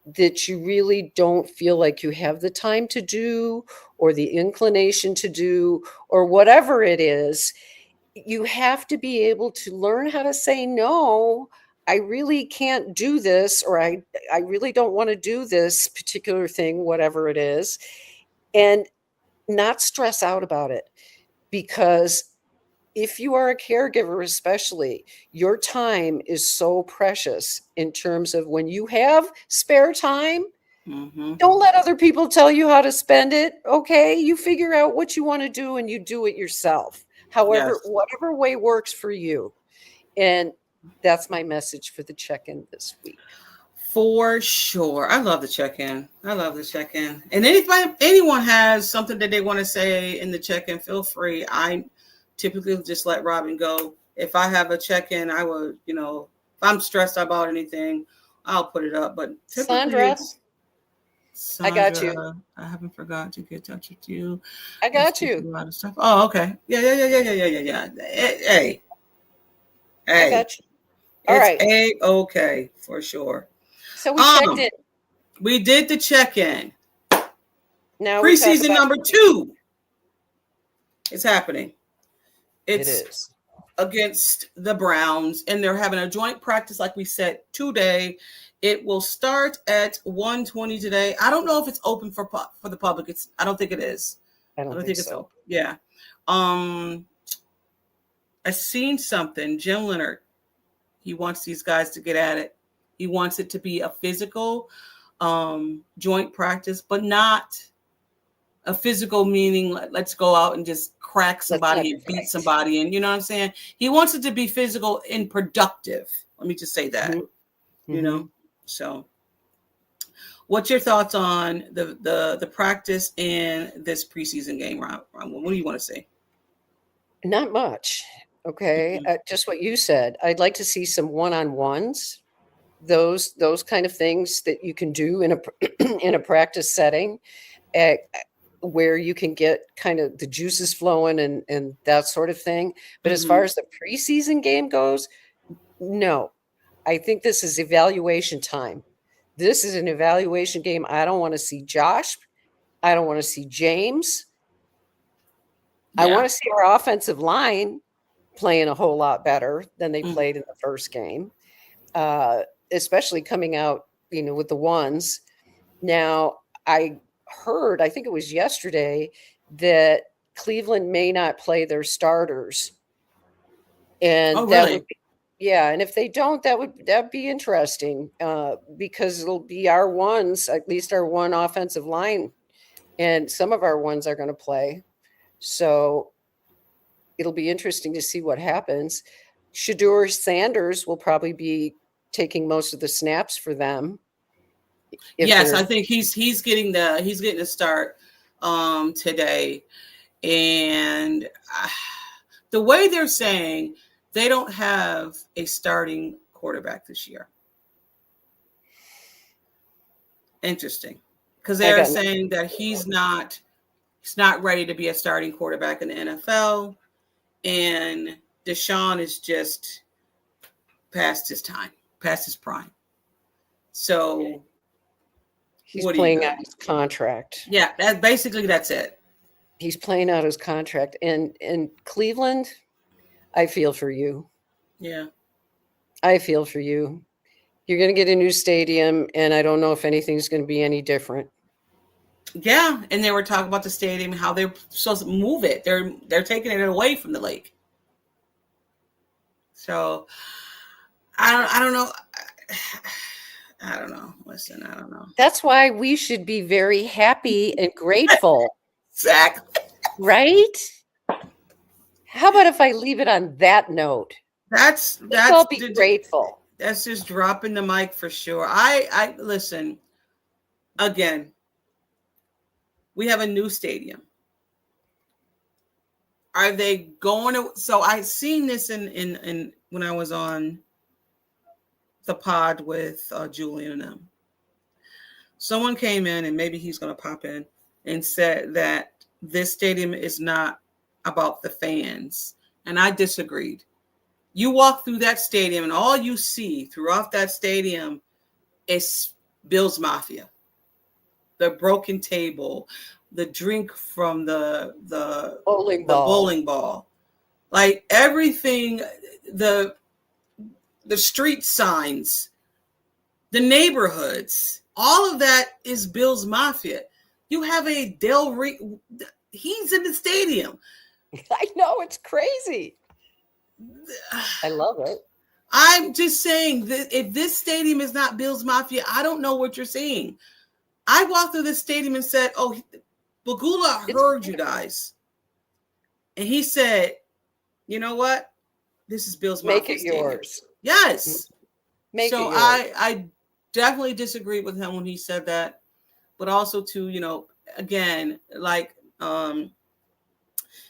that you really don't feel like you have the time to do, or the inclination to do, or whatever it is. You have to be able to learn how to say no. I really can't do this, or I really don't want to do this particular thing, whatever it is, and not stress out about it. Because if you are a caregiver, especially, your time is so precious in terms of when you have spare time. Mhm. Don't let other people tell you how to spend it. Okay. You figure out what you want to do and you do it yourself. However, Yes. whatever way works for you. And that's my message for the check in this week. For sure. I love the check-in. I love the check-in. And anyone has something that they want to say in the check-in, feel free. I typically just let Robyn go. If I have a check-in, I will, if I'm stressed about anything, I'll put it up. But typically Sandra, it's I got you. Sandra. I haven't forgot to get in touch with you. I Let's got get you. a lot of stuff. Oh, okay. Yeah. Hey. I got you. All It's right. okay for sure. So we checked in. We did the check-in. Now we talk Preseason about number 2 is happening. it It's is. against the Browns, and they're having a joint practice, like we said, today. It will start at 1:20 today. I don't know if it's open for the public. I don't think it is. I I don't don't think think it's so. open. Yeah. I seen something. Jim Leonard, he wants these guys to get at it. He wants it to be a physical joint practice, but not a physical meaning let's go out and just crack Let's not somebody and beat right. somebody, and you know what I'm saying? He wants it to be physical and productive. Let me just say that. Mm-hmm. So what's your thoughts on the practice in this preseason game, Ron? What do you want to say? Not much. Okay. Just what you said. I'd like to see some one-on-ones, those kind of things that you can do in a in a practice setting, eh, where you can get kind of the juices flowing and that sort of thing. But as far as the preseason game goes, no. I think this is evaluation time. This is an evaluation game. I don't want to see Josh. I don't want to see James. I want Yeah. to see our offensive line playing a whole lot better than they Mm. played in the first game, especially coming out, with the ones. Now, I heard, I think it was yesterday, that Cleveland may not play their starters, Oh, and that would really? be, yeah. And if they don't, that'd be interesting, because it'll be our ones, at least our one offensive line, and some of our ones are going to play. So it'll be interesting to see what happens. Shedeur Sanders will probably be taking most of the snaps for them. If Yes, I they're think he's getting the start today, and the way they're saying they don't have a starting quarterback this year. Interesting, because I they're got saying that he's not ready to be a starting quarterback in the NFL, and Deshaun is just past his time, past his prime. So he's what do you playing got? out his contract. Yeah, that's it. He's playing out his contract. And in Cleveland, I feel for you. Yeah. I feel for you. You're going to get a new stadium, and I don't know if anything's going to be any different. Yeah, and they were talking about the stadium, how they're supposed to move it. They're taking it away from the lake. So I don't know. I don't know. Listen, I don't know. That's why we should be very happy and grateful. Exactly. Right? How about if I leave it on that note? Let's all be grateful. That's just dropping the mic for sure. I listen. Again, we have a new stadium. Are they going to? So I seen this in when I was on the pod with Julian and them. Someone came in, and maybe he's going to pop in, and said that this stadium is not about the fans, and I disagreed. You walk through that stadium, and all you see throughout that stadium is Bills Mafia, the broken table, the drink from the bowling ball, like everything, the street signs, the neighborhoods, all of that is Bills Mafia. You have a Del Rey, he's in the stadium. I know, it's crazy. I love it. I'm just saying that if this stadium is not Bills Mafia, I don't know what you're saying. I walked through this stadium and said, "Oh, Bagula heard you guys," and he said, "You know what? This is Bills Mafia. Make it stadium." yours. Yes. Make so it yours. I definitely disagreed with him when he said that, but also too, you know, again, like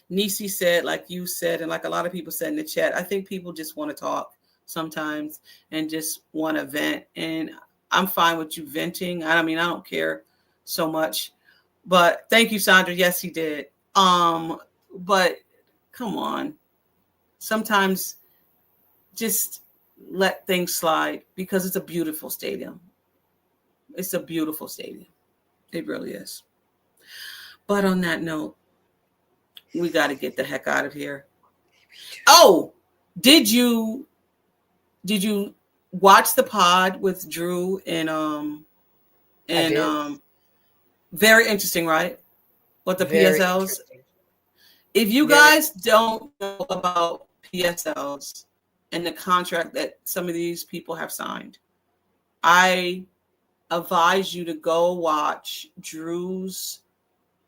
Nisi said, like you said, and like a lot of people said in the chat, I think people just want to talk sometimes and just want to vent. And I'm fine with you venting. I mean, I don't care so much. But thank you, Sandra. Yes, he did. But come on. Sometimes just let things slide because it's a beautiful stadium. It's a beautiful stadium. It really is. But on that note, we got to get the heck out of here. Oh, did you watch the pod with Drew and very interesting, right? What the Very PSLs. If you guys don't know about PSLs and the contract that some of these people have signed, I advise you to go watch Drew's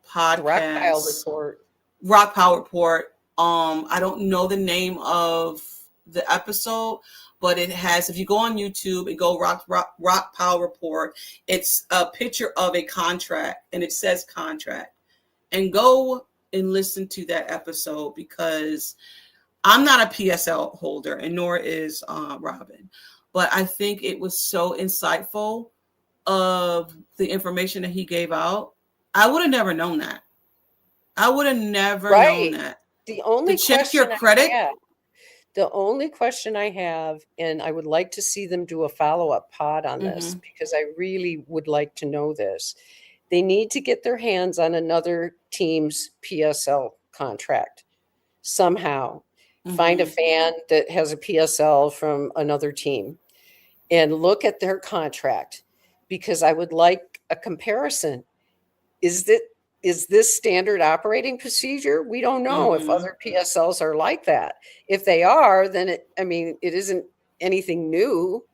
podcast. Rock Pile Report. I don't know the name of the episode, but it has, if you go on YouTube and go Rock Pile Report, it's a picture of a contract and it says contract. And go and listen to that episode because I'm not a PSL holder and nor is Robyn. But I think it was so insightful of the information that he gave out. I would have never known that. I would have never known that. The only to check your credit. The only question I have, and I would like to see them do a follow-up pod on this because I really would like to know this. They need to get their hands on another team's PSL contract somehow. Find a fan that has a PSL from another team and look at their contract because I would like a comparison. Is this standard operating procedure? We don't know if other PSLs are like that. If they are, then it isn't anything new.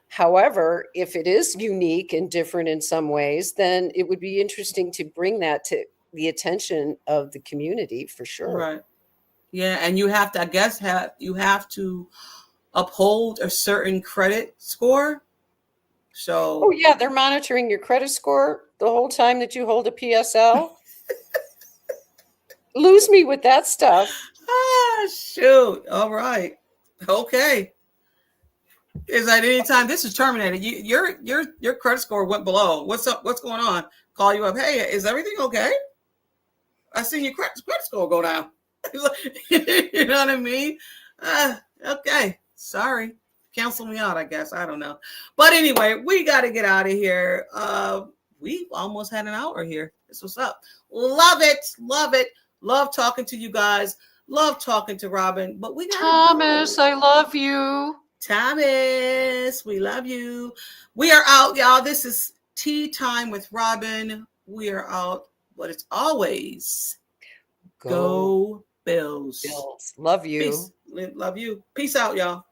However, if it is unique and different in some ways, then it would be interesting to bring that to the attention of the community for sure. Right. Yeah. And you have to, I guess, you have to uphold a certain credit score. So. Oh yeah, they're monitoring your credit score the whole time that you hold a PSL. Lose me with that stuff. Ah, shoot. All right. Okay. Is at any time this is terminated, your credit score went below. What's up? What's going on? Call you up. Hey, is everything okay? I seen your credit score go down. You know what I mean? Okay. Sorry. Cancel me out, I guess. I don't know. But anyway, we got to get out of here. We almost had an hour here. This was up. Love it. Love it. Love talking to you guys. Love talking to Robyn. But we got Thomas, I love you. Thomas, we love you. We are out, y'all. This is Tea Time with Robyn. We are out, but it's always go Bills. Love you. Peace. Love you. Peace out, y'all.